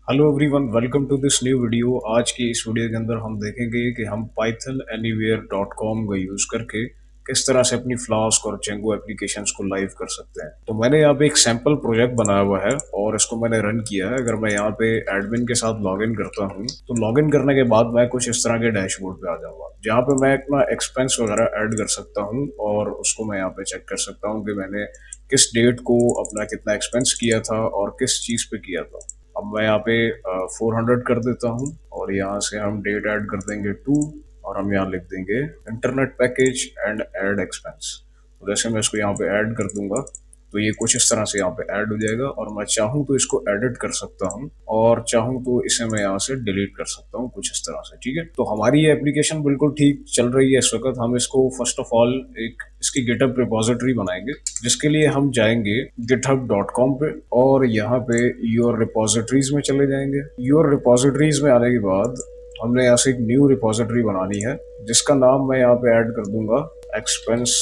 Hello everyone, welcome to this new video. आज की इस वीडियो के अंदर हम देखेंगे कि हम पाइथन एनीवेयर डॉट कॉम का यूज़ करके किस तरह से अपनी फ्लास्क और जेंगो एप्लीकेशंस को लाइव कर सकते हैं। तो मैंने यहाँ पे एक सैम्पल प्रोजेक्ट बनाया हुआ है और इसको मैंने रन किया है। अगर मैं यहाँ पे एडमिन के साथ लॉगिन करता हूँ तो लॉगिन करने के बाद मैं कुछ इस तरह के डैशबोर्ड पे आ जाऊंगा, जहाँ पे मैं अपना एक्सपेंस वगैरह ऐड कर सकता हूँ और उसको मैं यहाँ पे चेक कर सकता हूँ कि मैंने किस डेट को अपना कितना एक्सपेंस किया था और किस चीज़ पे किया था। अब मैं यहाँ पे 400 कर देता हूँ और यहाँ से हम डेट ऐड कर देंगे 2 और हम यहाँ लिख देंगे internet package and add expense. तो जैसे मैं इसको यहाँ पे ऐड कर दूंगा तो ये कुछ इस तरह से यहाँ पे ऐड हो जाएगा और मैं चाहूँ तो इसको एडिट कर सकता हूँ और चाहूँ तो इसे मैं यहाँ से डिलीट कर सकता हूँ कुछ इस तरह से। ठीक है, तो हमारी ये एप्लीकेशन बिल्कुल ठीक चल रही है इस वक्त। हम इसको फर्स्ट ऑफ ऑल एक इसकी गिटहब रिपोजिटरी बनाएंगे, जिसके लिए हम जाएंगे github.com पे और यहाँ पे योर रिपोजिटरीज में चले जाएंगे। योर रिपोजिटरीज में आने के बाद हमने यहाँ से एक न्यू रिपोजिटरी बनानी है, जिसका नाम मैं यहाँ पे ऐड कर दूंगा एक्सपेंस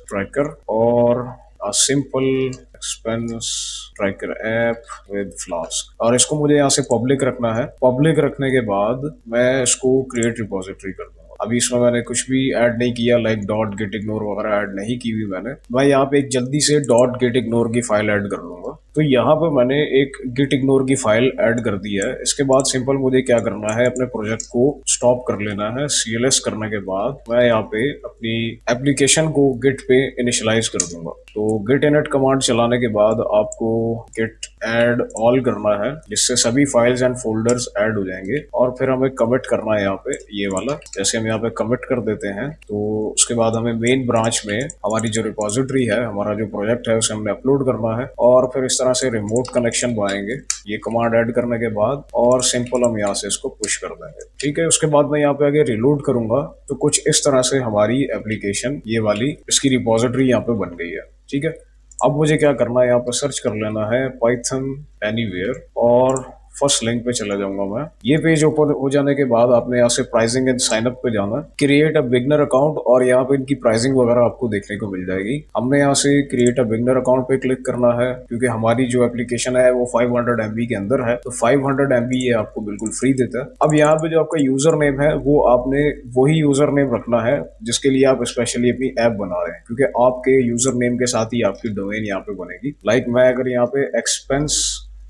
ट्रैकर और simple expense tracker app with flask. और इसको मुझे यहाँ से पब्लिक रखना है। पब्लिक रखने के बाद मैं इसको क्रिएट रिपोजिटरी कर दूंगा। अभी इसमें मैंने कुछ भी ऐड नहीं किया, लाइक डॉट गेट इग्नोर वगैरह ऐड नहीं की हुई मैंने। मैं यहाँ पे एक जल्दी से डॉट गेट इग्नोर की फाइल ऐड कर लूंगा। तो यहाँ पे मैंने एक गिट इग्नोर की फाइल ऐड कर दी है। इसके बाद सिंपल मुझे क्या करना है, अपने प्रोजेक्ट को स्टॉप कर लेना है। CLS करने के बाद मैं यहाँ पे अपनी एप्लीकेशन को गिट पे इनिशियलाइज कर दूंगा। तो गिट इनिट कमांड चलाने के बाद आपको गिट ऐड ऑल करना है, जिससे सभी फाइल्स एंड फोल्डर्स ऐड हो जाएंगे। और फिर हमें कमिट करना है यहाँ पे ये वाला। जैसे हम यहाँ पे कमिट कर देते हैं तो उसके बाद हमें मेन ब्रांच में हमारी जो रिपोजिटरी है, हमारा जो प्रोजेक्ट है, उसे हमने अपलोड करना है और फिर इस तरह से रिमोट कनेक्शन बनाएंगे ये कमांड ऐड करने के बाद और सिंपल हम यहाँ से इसको पुश कर देंगे। ठीक है, उसके बाद मैं यहाँ पे आगे रिलोड करूंगा तो कुछ इस तरह से हमारी एप्लीकेशन ये वाली इसकी रिपोजिटरी यहाँ पे बन गई है। ठीक है, अब मुझे क्या करना है, यहाँ पे सर्च कर लेना है पाइथन एनीवेयर और फर्स्ट लिंक पे चला जाऊंगा मैं। ये पेज ओपन हो जाने के बाद आपने यहाँ से प्राइसिंग एंड साइन अप पे जाना, क्रिएट अ बिगनर अकाउंट, और यहाँ पे इनकी प्राइसिंग वगैरह आपको देखने को मिल जाएगी। हमने यहाँ से क्रिएट अ बिगनर अकाउंट पे क्लिक करना है, क्योंकि हमारी जो एप्लीकेशन है वो 500 MB के अंदर है, तो 500 MB ये आपको बिल्कुल फ्री देता है। अब यहाँ पे जो आपका यूजर नेम है वो आपने वही यूजर नेम रखना है जिसके लिए आप स्पेशली अपनी ऐप बना रहे हैं, क्योंकि आपके यूजर नेम के साथ ही आपकी डोमेन यहाँ पे बनेगी। लाइक मैं अगर यहाँ पे एक्सपेंस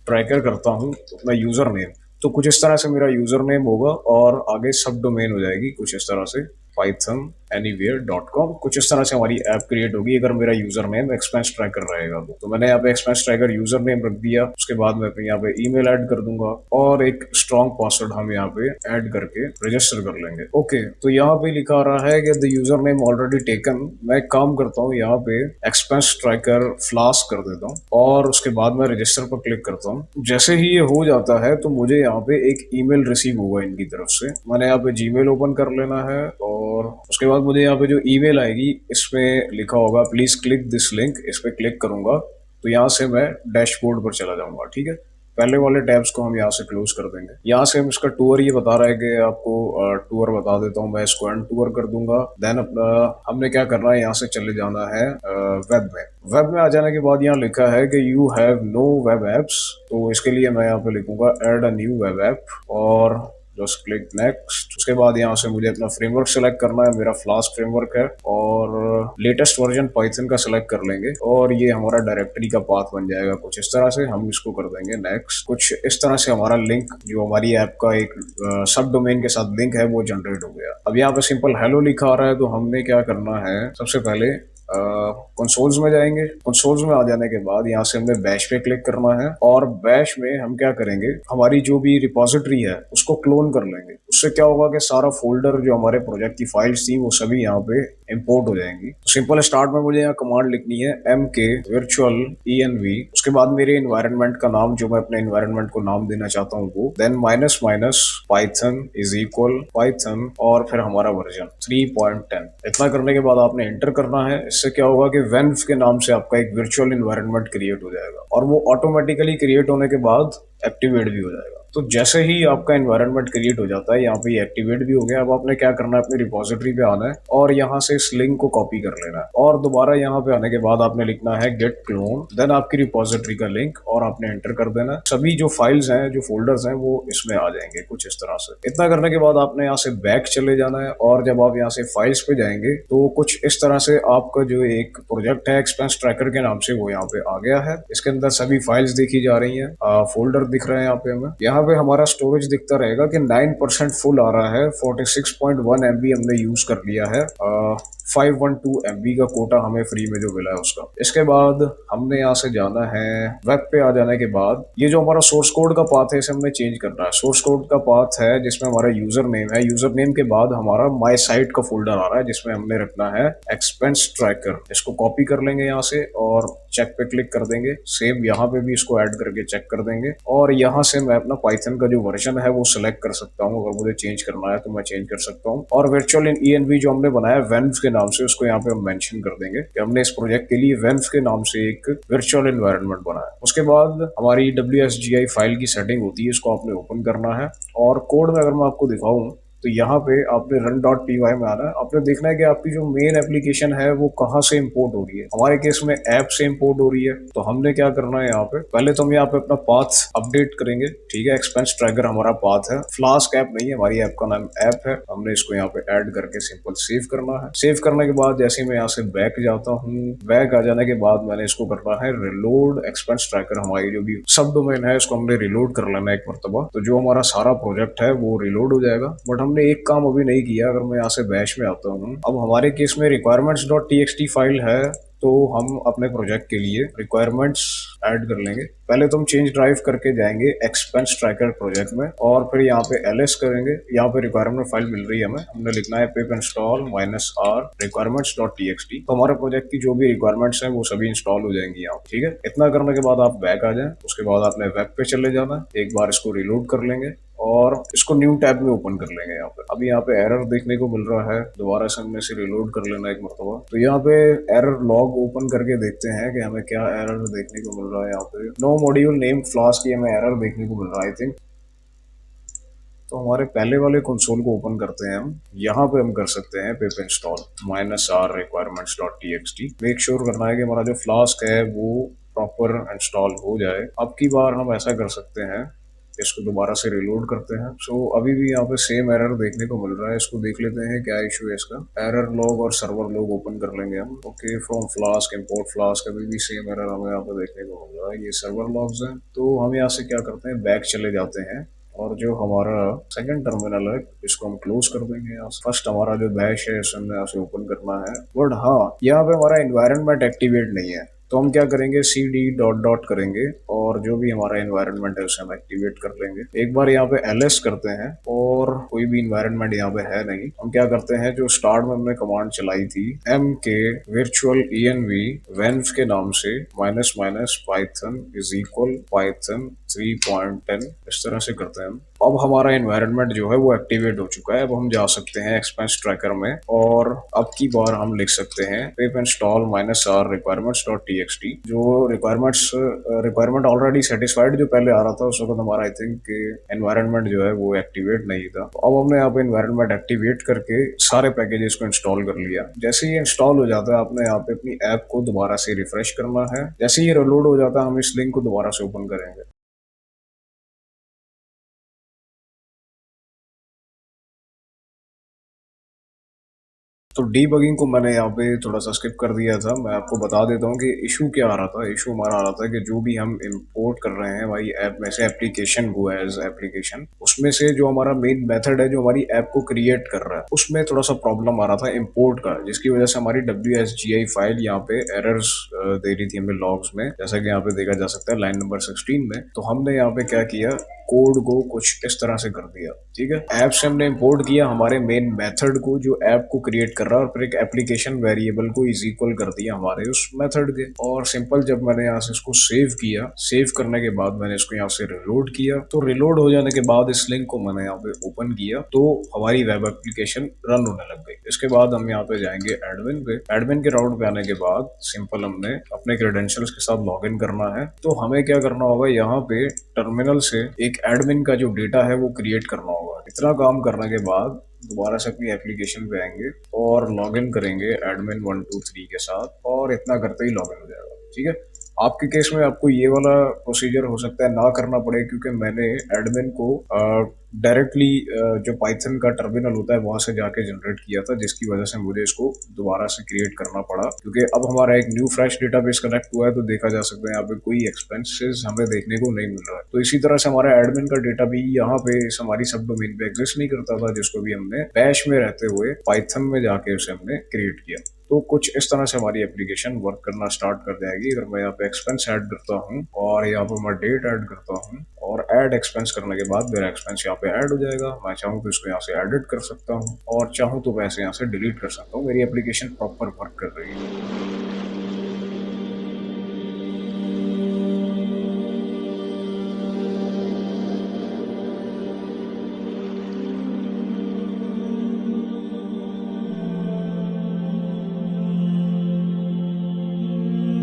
ट्रैकर करता हूँ तो अपना यूजर नेम, तो कुछ इस तरह से मेरा यूजर नेम होगा और आगे सब डोमेन हो जाएगी कुछ इस तरह से pythonanywhere.com। कुछ इस तरह से हमारी ऐप क्रिएट होगी अगर मेरा यूजर नेम एक्सपेंस ट्रैकर रहेगा तो मैंने यहाँ पे एक्सपेंस ट्रैकर यूजर नेम रख दिया। उसके बाद मैं यहाँ पे ईमेल ऐड कर दूंगा और एक स्ट्रॉन्ग पासवर्ड हम यहाँ पे ऐड करके रजिस्टर कर लेंगे। ओके, तो यहाँ पे लिखा आ रहा है कि the user name already taken. मैं एक काम करता हूँ, यहाँ पे एक्सपेंस ट्रैकर फ्लास्क कर देता हूँ और उसके बाद मैं रजिस्टर पर क्लिक करता हूँ। जैसे ही ये हो जाता है तो मुझे यहाँ पे एक ईमेल रिसीव होगा इनकी तरफ से। मैंने यहाँ पे जीमेल ओपन कर लेना है और उसके बाद मुझे यहाँ पे जो ईमेल आएगी इसमें लिखा होगा प्लीज क्लिक दिस लिंक। इस पे क्लिक करूंगा तो यहाँ से मैं डैशबोर्ड पर चला जाऊंगा। ठीक है, पहले वाले टैब्स को हम यहाँ से क्लोज कर देंगे। यहाँ से हम इसका टूर ये बता रहा है कि आपको टूर बता देता हूँ मैं, इसको एंड टूर कर दूंगा। देन अपना हमने क्या करना है, यहाँ से चले जाना है वेब में। वेब में आ जाने के बाद यहाँ लिखा है कि you have know web apps, तो इसके लिए मैं यहाँ पे लिखूंगा add a new web app और जस्ट क्लिक नेक्स्ट। उसके बाद यहाँ से मुझे अपना फ्रेमवर्क सेलेक्ट करना है, मेरा फ्लास्क फ्रेमवर्क है और लेटेस्ट वर्जन पाइथन का सेलेक्ट कर लेंगे और ये हमारा डायरेक्टरी का पाथ बन जाएगा कुछ इस तरह से। हम इसको कर देंगे नेक्स्ट। कुछ इस तरह से हमारा लिंक जो हमारी ऐप का एक सब डोमेन के साथ लिंक है वो जनरेट हो गया। अब यहाँ पे सिंपल हेलो लिखा आ रहा है, तो हमने क्या करना है, सबसे पहले कंसोल्स में जाएंगे। कंसोल्स में आ जाने के बाद यहाँ से हमें बैश पे क्लिक करना है और बैश में हम क्या करेंगे, हमारी जो भी रिपोजिटरी है उसको क्लोन कर लेंगे। उससे क्या होगा कि सारा फोल्डर जो हमारे प्रोजेक्ट की फाइल्स थी वो सभी यहाँ पे इंपोर्ट हो जाएंगी। तो सिंपल स्टार्ट में मुझे यहाँ कमांड लिखनी है mk virtual env, उसके बाद मेरे एनवायरनमेंट का नाम जो मैं अपने एनवायरनमेंट को नाम देना चाहता हूँ वो, then minus minus Python is equal Python और फिर हमारा वर्जन 3.10। इतना करने के बाद आपने एंटर करना है। इससे क्या होगा कि वेन्व के नाम से आपका एक वर्चुअल एनवायरनमेंट क्रिएट हो जाएगा और वो ऑटोमेटिकली क्रिएट होने के बाद एक्टिवेट भी हो जाएगा। तो जैसे ही आपका एनवायरनमेंट क्रिएट हो जाता है, यहाँ पे एक्टिवेट भी हो गया। अब आपने क्या करना है, अपनी रिपोजिटरी पे आना है और यहाँ से इस लिंक को कॉपी कर लेना है और दोबारा यहाँ पे आने के बाद आपने लिखना है गेट क्लोन, देन आपकी रिपोजिटरी का लिंक और आपने एंटर कर देना है। सभी जो फाइल्स हैं, जो फोल्डर्स हैं, वो इसमें आ जाएंगे कुछ इस तरह से। इतना करने के बाद आपने यहाँ से बैक चले जाना है और जब आप यहाँ से फाइल्स पे जाएंगे तो कुछ इस तरह से आपका जो एक प्रोजेक्ट है एक्सपेंस ट्रैकर के नाम से, वो यहाँ पे आ गया है। इसके अंदर सभी फाइल्स देखी जा रही हैं, फोल्डर दिख रहे हैं यहाँ पे हमें। यहाँ पे हमारा स्टोरेज दिखता रहेगा कि 9% फुल आ रहा है, 46.1 MB हमने यूज कर लिया है। 512 MB का कोटा हमें फ्री में जो मिला है उसका। इसके बाद हमने यहाँ से जाना है, वेब पे आ जाने के बाद ये जो हमारा सोर्स कोड का पाथ है इसे हमने चेंज करना है। सोर्स कोड का पाथ है जिसमें हमारा यूजर नेम है, यूजर नेम के बाद हमारा माई साइट का फोल्डर आ रहा है जिसमें हमने रखना है एक्सपेंस ट्रैकर। इसको कॉपी कर लेंगे यहाँ से और चेक पे क्लिक कर देंगे। सेम यहाँ पे भी इसको ऐड करके चेक कर देंगे और यहाँ से मैं अपना पाइथन का जो वर्जन है वो सिलेक्ट कर सकता हूँ। अगर मुझे चेंज करना है तो मैं चेंज कर सकता हूँ। और वर्चुअल ENV जो हमने बनाया वेन्व के नाम से, उसको यहाँ पे हम मेंशन कर देंगे कि हमने इस प्रोजेक्ट के लिए वेन्व के नाम से एक वर्चुअल एनवायरनमेंट बनाया। उसके बाद हमारी WSGI फाइल की सेटिंग होती है, इसको आपने ओपन करना है और कोड में अगर मैं आपको दिखाऊं तो यहाँ पे आपने run.py में आना है। आपने देखना है कि आपकी जो मेन एप्लीकेशन है वो कहाँ से इंपोर्ट हो रही है। हमारे केस में ऐप से इंपोर्ट हो रही है, तो हमने क्या करना है, यहाँ पे पहले तो हम यहाँ पे अपना पाथ अपडेट करेंगे। ठीक है, एक्सपेंस ट्रैकर हमारा पाथ है, फ्लास्क ऐप नहीं है, हमारी ऐप का नाम ऐप है। हमने इसको यहाँ पे ऐड करके सिंपल सेव करना है। सेव करने के बाद जैसे मैं यहाँ से बैक जाता हूँ, बैक आ जाने के बाद मैंने इसको करना है रिलोड एक्सपेंस ट्रैकर। हमारी जो भी सब डोमेन है इसको हमने रिलोड कर लेना है एक मरतबा, तो जो हमारा सारा प्रोजेक्ट है वो रिलोड हो जाएगा। बट हमने एक काम अभी नहीं किया। अगर मैं यहाँ से बैश में आता हूँ, अब हमारे केस में requirements.txt फाइल है, तो हम अपने प्रोजेक्ट के लिए रिक्वायरमेंट्स ऐड कर लेंगे। पहले तो हम चेंज ड्राइव करके जाएंगे एक्सपेंस ट्रैकर प्रोजेक्ट में और फिर यहाँ पे ls करेंगे। यहाँ पे रिक्वायरमेंट फाइल मिल रही है हमें, हमने लिखना है pip install -r requirements.txt। तो हमारे प्रोजेक्ट की जो भी रिक्वायरमेंट्स हैं वो सभी इंस्टॉल हो जाएंगी यहाँ। ठीक है, इतना करने के बाद आप बैक आ जाएं। उसके बाद आपने वेब पे चले जाना, एक बार इसको रिलोड कर लेंगे और इसको न्यू टैब में ओपन कर लेंगे। यहाँ पे अभी यहाँ पे एरर देखने को मिल रहा है, दोबारा से हमने इसे रिलोड कर लेना एक मरतबा। तो यहाँ पे एरर लॉग ओपन करके देखते हैं कि हमें क्या एरर देखने को मिल रहा है। यहाँ पे नो मॉड्यूल नेम फ्लास्क की हमें एरर देखने को मिल रहा है आई थिंक। तो हमारे पहले वाले कंसोल को ओपन करते हैं हम। यहाँ पे हम कर सकते हैं pip install -r requirements.txt। Make sure करना है कि हमारा जो फ्लास्क है वो प्रॉपर इंस्टॉल हो जाए। अब की बार हम ऐसा कर सकते हैं, इसको दोबारा से रिलोड करते हैं। सो अभी भी यहाँ पे सेम एरर देखने को मिल रहा है। इसको देख लेते हैं क्या इशू है इसका। एरर लॉग और सर्वर लॉग ओपन कर लेंगे हम। Okay, from flask import flask, अभी भी सेम एरर हमें यहाँ पे देखने को मिल रहा है। ये सर्वर लॉग्स हैं। तो हम यहाँ से क्या करते हैं, बैक चले जाते हैं और जो हमारा सेकंड टर्मिनल है इसको हम क्लोज कर देंगे। यहाँ से फर्स्ट हमारा जो बैश है इसे हमने यहाँ से ओपन करना है। बट हाँ, यहाँ पे हमारा एनवायरनमेंट एक्टिवेट नहीं है, तो हम क्या करेंगे, cd ... करेंगे और जो भी हमारा एनवायरनमेंट है उसे हम एक्टिवेट कर लेंगे। एक बार यहाँ पे ls करते हैं और कोई भी एनवायरनमेंट यहाँ पे है नहीं। हम क्या करते हैं, जो स्टार्ट में हमने कमांड चलाई थी mk virtual env venv के नाम से --python = python 3.10, इस तरह से करते हैं हम। अब हमारा एनवायरनमेंट जो है वो एक्टिवेट हो चुका है। अब हम जा सकते हैं एक्सपेंस ट्रैकर में और अब की बार हम लिख सकते हैं pip install -r requirements.txt। जो रिक्वायरमेंट ऑलरेडी सेटिस्फाइड जो पहले आ रहा था उस वक्त हमारा आई थिंक एनवायरनमेंट जो है वो एक्टिवेट नहीं था। तो अब हमने यहाँ पे एनवायरनमेंट एक्टिवेट करके सारे पैकेजेस को इंस्टॉल कर लिया। जैसे ही इंस्टॉल हो जाता है, आपने यहाँ पे अपनी ऐप को दोबारा से रिफ्रेश करना है। जैसे ही रिलोड हो जाता है, हम इस लिंक को दोबारा से ओपन करेंगे। तो डीबगिंग को मैंने यहाँ पे थोड़ा सा स्किप कर दिया था। मैं आपको बता देता हूँ कि इशू क्या आ रहा था। इशू हमारा आ रहा था कि जो भी हम इंपोर्ट कर रहे हैं भाई ऐप में से, एप्लीकेशन को एज एप्लीकेशन, उसमें से जो हमारा मेन मेथड है जो हमारी ऐप को क्रिएट कर रहा है उसमें थोड़ा सा प्रॉब्लम आ रहा था इंपोर्ट का, जिसकी वजह से हमारी WSGI फाइल यहाँ पे एरर्स दे रही थी हमें लॉग्स में, जैसा कि यहाँ पे देखा जा सकता है लाइन नंबर 16 में। तो हमने यहाँ पे क्या किया, कोड को कुछ इस तरह से कर दिया। ठीक है, ऐप से हमने इंपोर्ट किया हमारे मेन मेथड को जो ऐप को क्रिएट कर रहा है और फिर एक एप्लीकेशन वेरिएबल को इज इक्वल कर दिया हमारे उस मेथड के। और सिंपल जब मैंने यहाँ से इसको सेव किया, सेव करने के बाद मैंने इसको यहाँ से रिलोड किया, तो रिलोड हो जाने के बाद इस लिंक को मैंने यहाँ पे ओपन किया तो हमारी वेब एप्लीकेशन रन होने लग गई। इसके बाद हम यहाँ पे जाएंगे एडमिन पे। एडमिन के राउट पे आने के बाद सिंपल हमने अपने क्रेडेंशियल्स के साथ लॉग इन करना है। तो हमें क्या करना होगा, यहाँ पे टर्मिनल से एक एक एडमिन का जो डेटा है वो क्रिएट करना होगा। इतना काम करने के बाद दोबारा से अपनी एप्लीकेशन पे आएंगे और लॉगिन करेंगे एडमिन 123 के साथ, और इतना करते ही लॉगिन हो जाएगा। ठीक है, आपके केस में आपको ये वाला प्रोसीजर हो सकता है ना करना पड़े, क्योंकि मैंने एडमिन को डायरेक्टली जो पाइथन का टर्मिनल होता है वहां से जाके जनरेट किया था, जिसकी वजह से मुझे इसको दोबारा से क्रिएट करना पड़ा, क्योंकि अब हमारा एक न्यू फ्रेश डेटाबेस कनेक्ट हुआ है। तो देखा जा सकता है यहाँ पे कोई एक्सपेंसेस हमें देखने को नहीं मिल रहा है। तो इसी तरह से हमारा एडमिन का डेटा भी यहाँ पे हमारी सब डोमेन पे एग्जिस्ट नहीं करता था, जिसको भी हमने बैश में रहते हुए पाइथन में जाके उसे हमने क्रिएट किया। तो कुछ इस तरह से हमारी एप्लीकेशन वर्क करना स्टार्ट कर जाएगी। अगर मैं यहाँ पे एक्सपेंस ऐड करता हूँ और यहाँ पे मैं डेट ऐड करता हूँ और ऐड एक्सपेंस करने के बाद मेरा एक्सपेंस यहाँ पे ऐड हो जाएगा। मैं चाहूँ तो इसको यहाँ से एडिट कर सकता हूँ और चाहूँ तो वैसे यहाँ से डिलीट कर सकता हूँ। मेरी एप्लीकेशन प्रॉपर वर्क कर रही है।